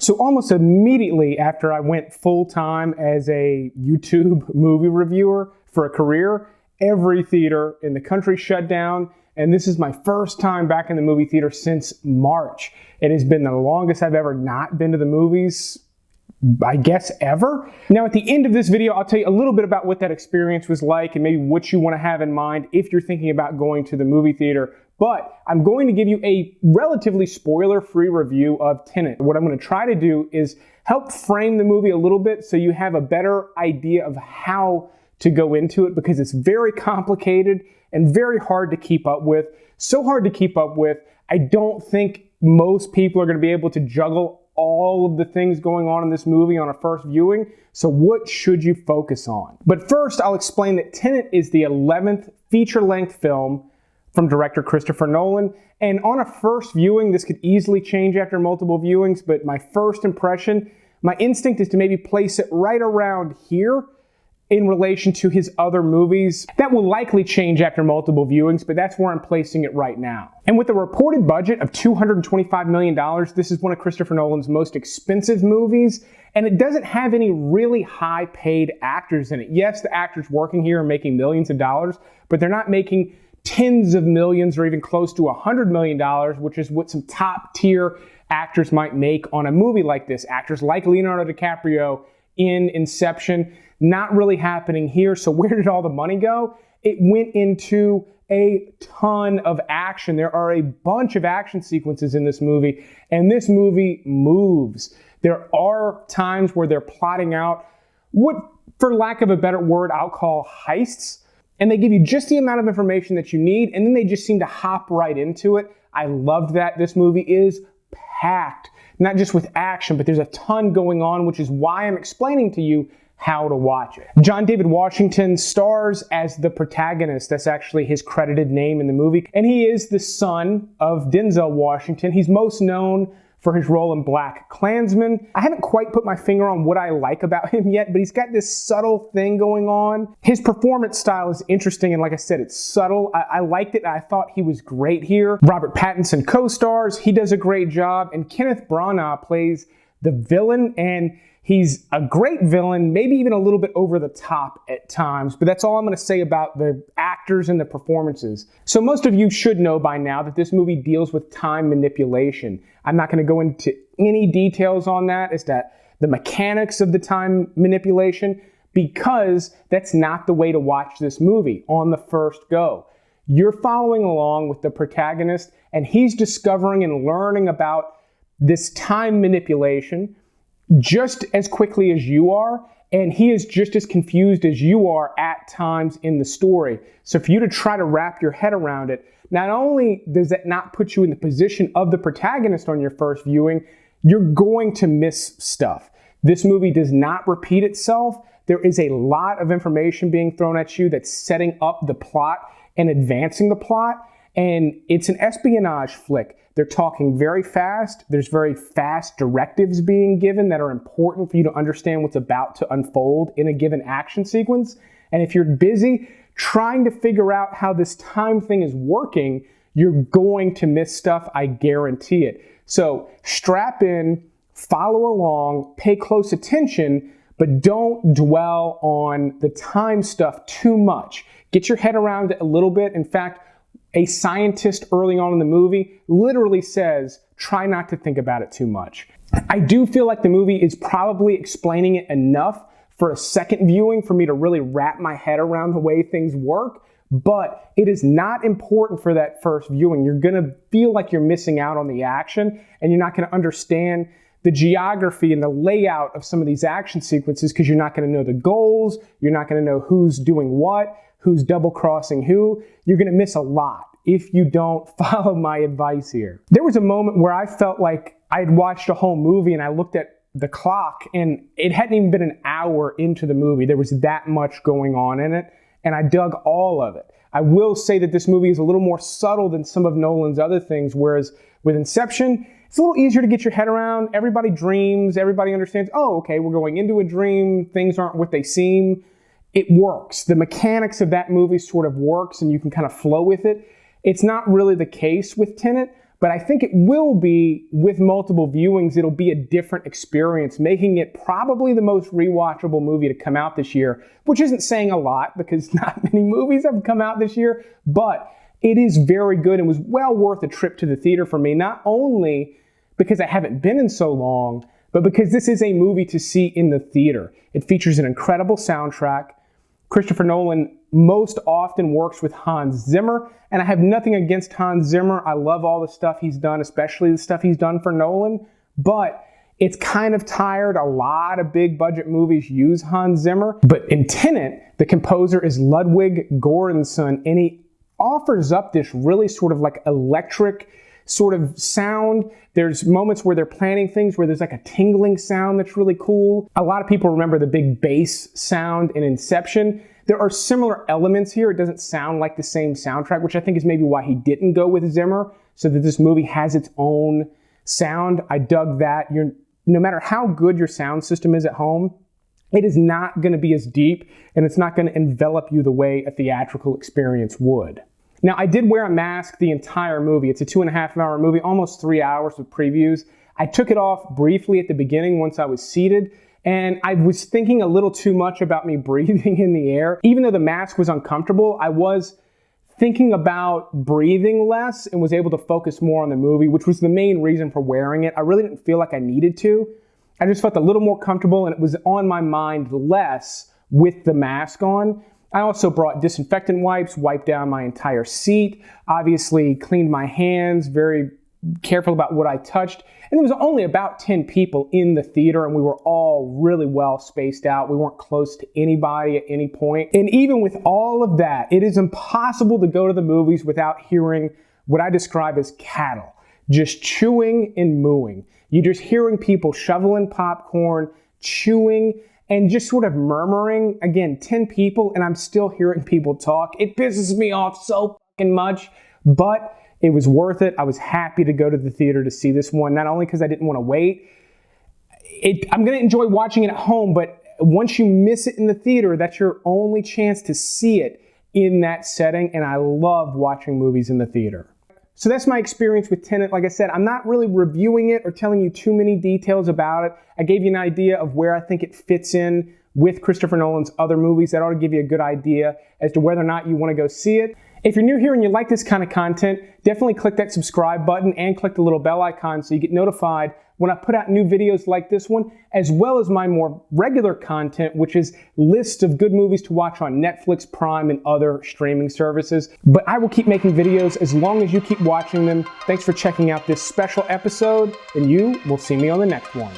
So almost immediately after I went full-time as a YouTube movie reviewer for a career, every theater in the country shut down, and this is my first time back in the movie theater since March. It has been the longest I've ever not been to the movies, I guess ever. Now at the end of this video, I'll tell you a little bit about what that experience was like and maybe what you want to have in mind if you're thinking about going to the movie theater. But I'm going to give you a relatively spoiler-free review of Tenet. What I'm going to try to do is help frame the movie a little bit so you have a better idea of how to go into it, because it's very complicated and very hard to keep up with. So hard to keep up with, I don't think most people are going to be able to juggle all of the things going on in this movie on a first viewing. So what should you focus on? But first, I'll explain that Tenet is the 11th feature-length film from director Christopher Nolan. And on a first viewing, this could easily change after multiple viewings, but my first impression, my instinct is to maybe place it right around here in relation to his other movies. That will likely change after multiple viewings, but that's where I'm placing it right now. And with a reported budget of $225 million, this is one of Christopher Nolan's most expensive movies, and it doesn't have any really high-paid actors in it. Yes, the actors working here are making millions of dollars, but they're not making tens of millions or even close to $100 million, which is what some top-tier actors might make on a movie like this. Actors like Leonardo DiCaprio in Inception, not really happening here. So where did all the money go? It went into a ton of action. There are a bunch of action sequences in this movie, and this movie moves. There are times where they're plotting out what, for lack of a better word, I'll call heists. And they give you just the amount of information that you need, and then they just seem to hop right into it. I loved that. This movie is packed, not just with action, but there's a ton going on, which is why I'm explaining to you how to watch it. John David Washington stars as the protagonist. That's actually his credited name in the movie. And he is the son of Denzel Washington. He's most known for his role in BlacKkKlansman. I haven't quite put my finger on what I like about him yet, but he's got this subtle thing going on. His performance style is interesting, and like I said, it's subtle. I liked it. I thought he was great here. Robert Pattinson co-stars. He does a great job, and Kenneth Branagh plays the villain, and he's a great villain, maybe even a little bit over the top at times, but that's all I'm going to say about the actors and the performances. So most of you should know by now that this movie deals with time manipulation. I'm not going to go into any details on that as to the mechanics of the time manipulation, because that's not the way to watch this movie on the first go. You're following along with the protagonist, and he's discovering and learning about this time manipulation just as quickly as you are, and he is just as confused as you are at times in the story. So for you to try to wrap your head around it, not only does that not put you in the position of the protagonist on your first viewing, you're going to miss stuff. This movie does not repeat itself. There is a lot of information being thrown at you that's setting up the plot and advancing the plot, and it's an espionage flick. They're talking very fast. There's very fast directives being given that are important for you to understand what's about to unfold in a given action sequence. And if you're busy trying to figure out how this time thing is working, you're going to miss stuff, I guarantee it. So strap in, follow along, pay close attention, but don't dwell on the time stuff too much. Get your head around it a little bit. In fact, a scientist early on in the movie literally says, try not to think about it too much. I do feel like the movie is probably explaining it enough for a second viewing for me to really wrap my head around the way things work, but it is not important for that first viewing. You're gonna feel like you're missing out on the action, and you're not gonna understand the geography and the layout of some of these action sequences because you're not gonna know the goals, you're not gonna know who's doing what, who's double-crossing who. You're gonna miss a lot if you don't follow my advice here. There was a moment where I felt like I'd watched a whole movie and I looked at the clock and it hadn't even been an hour into the movie. There was that much going on in it, and I dug all of it. I will say that this movie is a little more subtle than some of Nolan's other things, whereas with Inception, it's a little easier to get your head around. Everybody dreams, everybody understands, oh, okay, we're going into a dream, things aren't what they seem. It works. The mechanics of that movie sort of works and you can kind of flow with it. It's not really the case with Tenet, But I think it will be, with multiple viewings, it'll be a different experience, making it probably the most rewatchable movie to come out this year, which isn't saying a lot because not many movies have come out this year, but it is very good and was well worth a trip to the theater for me, not only because I haven't been in so long, but because this is a movie to see in the theater. It features an incredible soundtrack. Christopher Nolan most often works with Hans Zimmer, and I have nothing against Hans Zimmer. I love all the stuff he's done, especially the stuff he's done for Nolan, but it's kind of tired. A lot of big budget movies use Hans Zimmer, but in Tenet, the composer is Ludwig Göransson, and he offers up this really sort of like electric sort of sound. There's moments where they're planning things where there's like a tingling sound that's really cool. A lot of people remember the big bass sound in Inception. There are similar elements here. It doesn't sound like the same soundtrack, which I think is maybe why he didn't go with Zimmer, so that this movie has its own sound. I dug that. No matter how good your sound system is at home, it is not going to be as deep, and it's not going to envelop you the way a theatrical experience would. Now, I did wear a mask the entire movie. It's a 2.5-hour movie, almost 3 hours with previews. I took it off briefly at the beginning once I was seated, and I was thinking a little too much about me breathing in the air. Even though the mask was uncomfortable, I was thinking about breathing less and was able to focus more on the movie, which was the main reason for wearing it. I really didn't feel like I needed to. I just felt a little more comfortable, and it was on my mind less with the mask on. I also brought disinfectant wipes, wiped down my entire seat, obviously cleaned my hands, very careful about what I touched. And there was only about 10 people in the theater, and we were all really well spaced out. We weren't close to anybody at any point. And even with all of that, it is impossible to go to the movies without hearing what I describe as cattle, just chewing and mooing. You're just hearing people shoveling popcorn, chewing, and just sort of murmuring. Again, 10 people, and I'm still hearing people talk. It pisses me off so fucking much, but it was worth it. I was happy to go to the theater to see this one, not only because I didn't want to wait. I'm going to enjoy watching it at home, but once you miss it in the theater, that's your only chance to see it in that setting, and I love watching movies in the theater. So that's my experience with Tenet. Like I said, I'm not really reviewing it or telling you too many details about it. I gave you an idea of where I think it fits in with Christopher Nolan's other movies. That ought to give you a good idea as to whether or not you want to go see it. If you're new here and you like this kind of content, definitely click that subscribe button and click the little bell icon so you get notified when I put out new videos like this one, as well as my more regular content, which is lists of good movies to watch on Netflix, Prime, and other streaming services. But I will keep making videos as long as you keep watching them. Thanks for checking out this special episode, and you will see me on the next one.